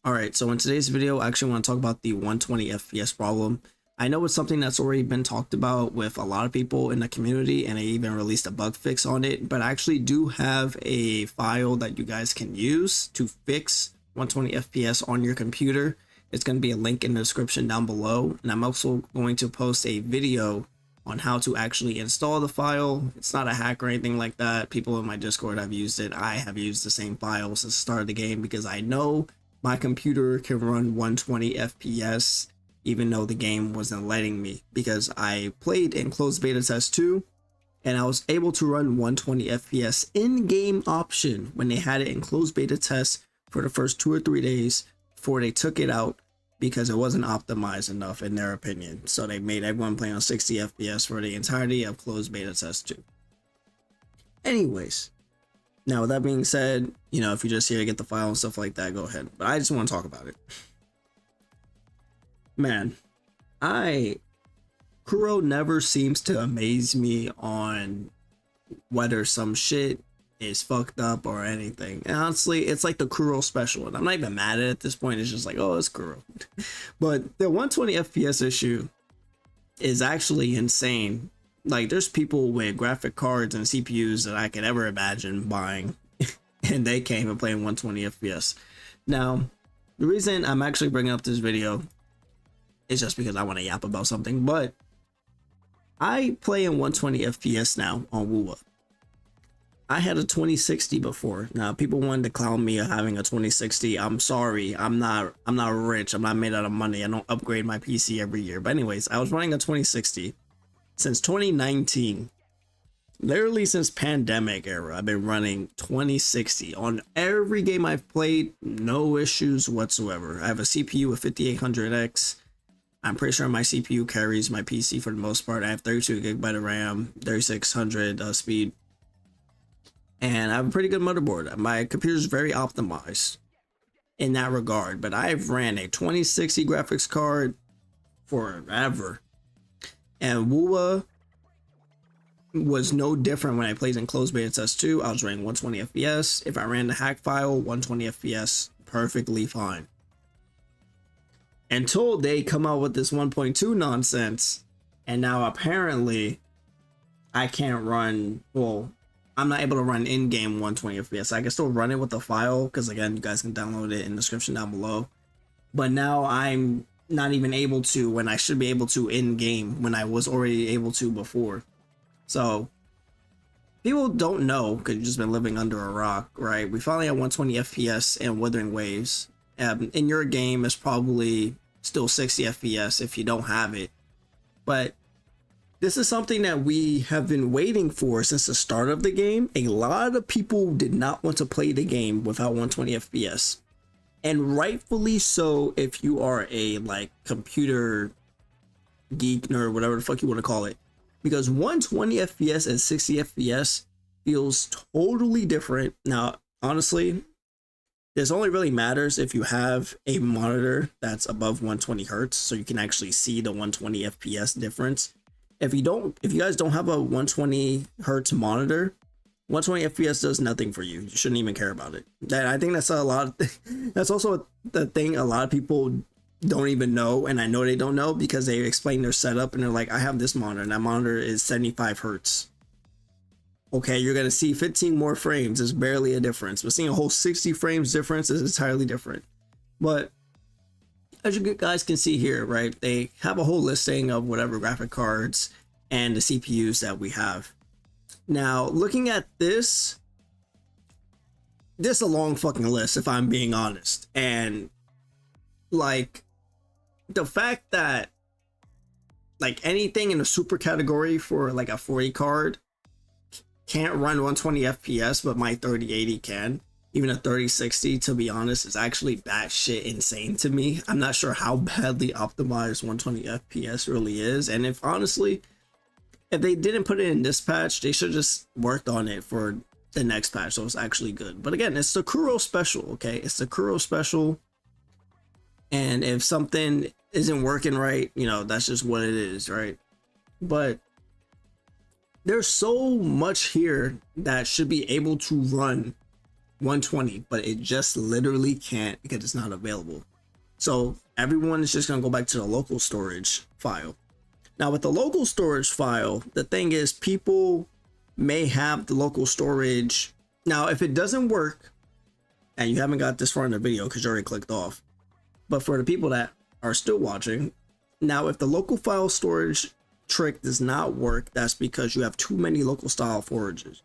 Alright, so in today's video, I actually want to talk about the 120 FPS problem. I know it's something that's already been talked about with a lot of people in the community, and I even released a bug fix on it, but I actually do have a file that you guys can use to fix 120 FPS on your computer. It's going to be a link in the description down below, and I'm also going to post a video on how to actually install the file. It's not a hack or anything like that. People in my Discord have used it. I have used the same file since the start of the game because I know my computer can run 120 FPS even though the game wasn't letting me, because I played in closed beta test 2 and I was able to run 120 FPS in-game option when they had it in closed beta test for the first 2 or 3 days before they took it out because it wasn't optimized enough in their opinion. So they made everyone play on 60 FPS for the entirety of closed beta test 2. Anyways, now with that being said, you know, if you're just here to get the file and stuff like that, go ahead. But I just want to talk about it. Man, Kuro never seems to amaze me on whether some shit is fucked up or anything. And honestly, it's like the Kuro special, and I'm not even mad at it at this point. It's just like, oh, it's Kuro. But the 120 FPS issue is actually insane. Like, there's people with graphic cards and CPUs that I could ever imagine buying, and they can't even play in 120 FPS. Now, the reason I'm actually bringing up this video is just because I want to yap about something, but I play in 120 FPS now on Wuwa. I had a 2060 before. Now, people wanted to clown me having a 2060. I'm sorry. I'm not rich. I'm not made out of money. I don't upgrade my PC every year. But anyways, I was running a 2060 since 2019. Literally since pandemic era, I've been running 2060 on every game I've played. No issues whatsoever. I have a CPU with 5800X. I'm pretty sure my CPU carries my PC for the most part. I have 32 gigabyte of RAM, 3600 speed, and I have a pretty good motherboard. My computer is very optimized in that regard, but I've ran a 2060 graphics card forever, and Wuwa was no different when I played in closed beta test 2. I was running 120 FPS. If I ran the hack file, 120 FPS, perfectly fine. Until they come out with this 1.2 nonsense, and now apparently I can't run, well, I'm not able to run in-game 120 FPS. I can still run it with the file, because again, you guys can download it in the description down below. But now I'm not even able to when I should be able to in-game when I was already able to before. So people don't know because you've just been living under a rock, right? We finally have 120 FPS and Wuthering Waves. In your game, it's probably still 60 FPS if you don't have it. But this is something that we have been waiting for since the start of the game. A lot of people did not want to play the game without 120 FPS. And rightfully so if you are a like computer geek nerd, whatever the fuck you want to call it. Because 120 FPS and 60 FPS feels totally different. Now, honestly, this only really matters if you have a monitor that's above 120 hertz, so you can actually see the 120 FPS difference. If you guys don't have a 120 hertz monitor, 120 FPS does nothing for you. You shouldn't even care about it. And I think that's that's also the thing a lot of people don't even know, and I know they don't know because they explain their setup and they're like, I have this monitor and that monitor is 75 hertz. Okay, you're gonna see 15 more frames. It's barely a difference, but seeing a whole 60 frames difference is entirely different. But as you guys can see here, right, they have a whole listing of whatever graphic cards and the CPUs that we have. Now, looking at this is a long fucking list if I'm being honest. And like the fact that like anything in the super category for like a 40 card can't run 120 FPS, but my 3080 can. Even a 3060, to be honest, is actually batshit insane to me. I'm not sure how badly optimized 120 FPS really is. And if honestly, if they didn't put it in this patch, they should just worked on it for the next patch, so it's actually good. But again, it's the Kuro special, okay? It's the Kuro special. And if something isn't working right, you know, that's just what it is, right? But there's so much here that should be able to run 120, but it just literally can't because it's not available. So everyone is just gonna go back to the local storage file. Now with the local storage file, the thing is people may have the local storage. Now if it doesn't work and you haven't got this far in the video because you already clicked off, but for the people that are still watching, now if the local file storage trick does not work, that's because you have too many local style forages.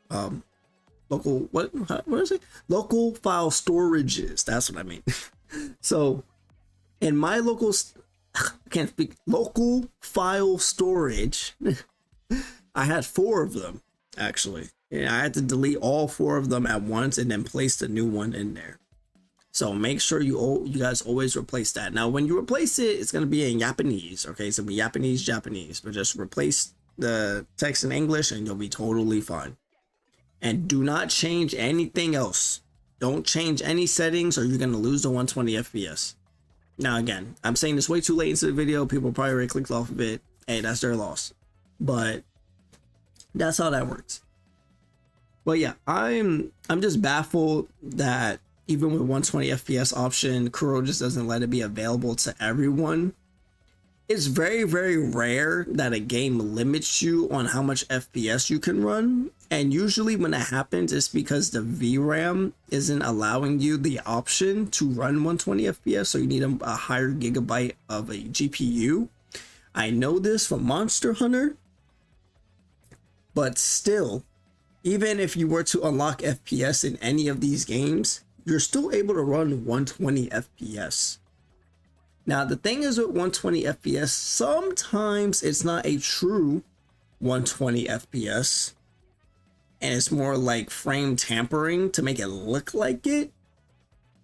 Local what is it? Local file storages. That's what I mean. So in my local I can't speak local file storage, I had 4 of them actually. Yeah, I had to delete all 4 of them at once and then place the new one in there. So make sure you guys always replace that. Now when you replace it, it's going to be in Japanese. Okay, so be Japanese, but just replace the text in English and you'll be totally fine. And do not change anything else. Don't change any settings or you're going to lose the 120 FPS. Now again, I'm saying this way too late into the video. People probably already clicked off of it. Hey, that's their loss. But that's how that works. But yeah, I'm just baffled that even with 120 FPS option, Kuro just doesn't let it be available to everyone. It's very, very rare that a game limits you on how much FPS you can run. And usually when that happens, it's because the VRAM isn't allowing you the option to run 120 FPS. So you need a higher gigabyte of a GPU. I know this from Monster Hunter, but still, even if you were to unlock FPS in any of these games, you're still able to run 120 FPS. Now, the thing is with 120 FPS, sometimes it's not a true 120 FPS. And it's more like frame tampering to make it look like it.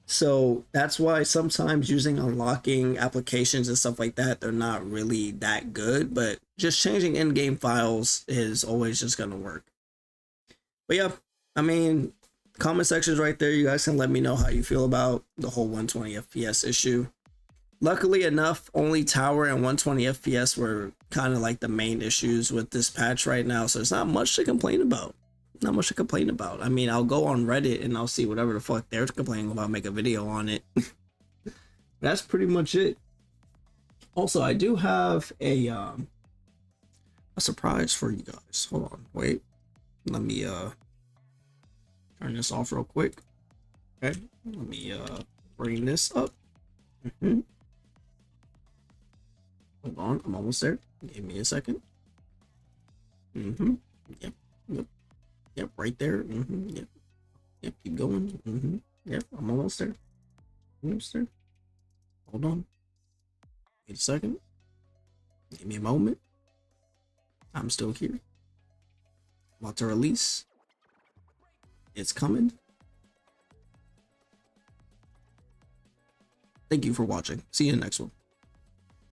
So that's why sometimes using unlocking applications and stuff like that, they're not really that good. But just changing in-game files is always just going to work. But yeah, I mean, comment section's right there. You guys can let me know how you feel about the whole 120 FPS issue. Luckily enough, only tower and 120 FPS were kind of like the main issues with this patch right now. So it's not much to complain about. Not much to complain about. I mean, I'll go on Reddit and I'll see whatever the fuck they're complaining about, make a video on it. That's pretty much it. Also, I do have a surprise for you guys. Hold on, wait. Let me turn this off real quick. Okay, let me bring this up. Hold on, I'm almost there. Give me a second. Yep, yep, yep, right there. Yep, yep, keep going. Yep, I'm almost there. Almost there. Hold on. Wait a second. Give me a moment. I'm still here. About to release. It's coming. Thank you for watching. See you in the next one.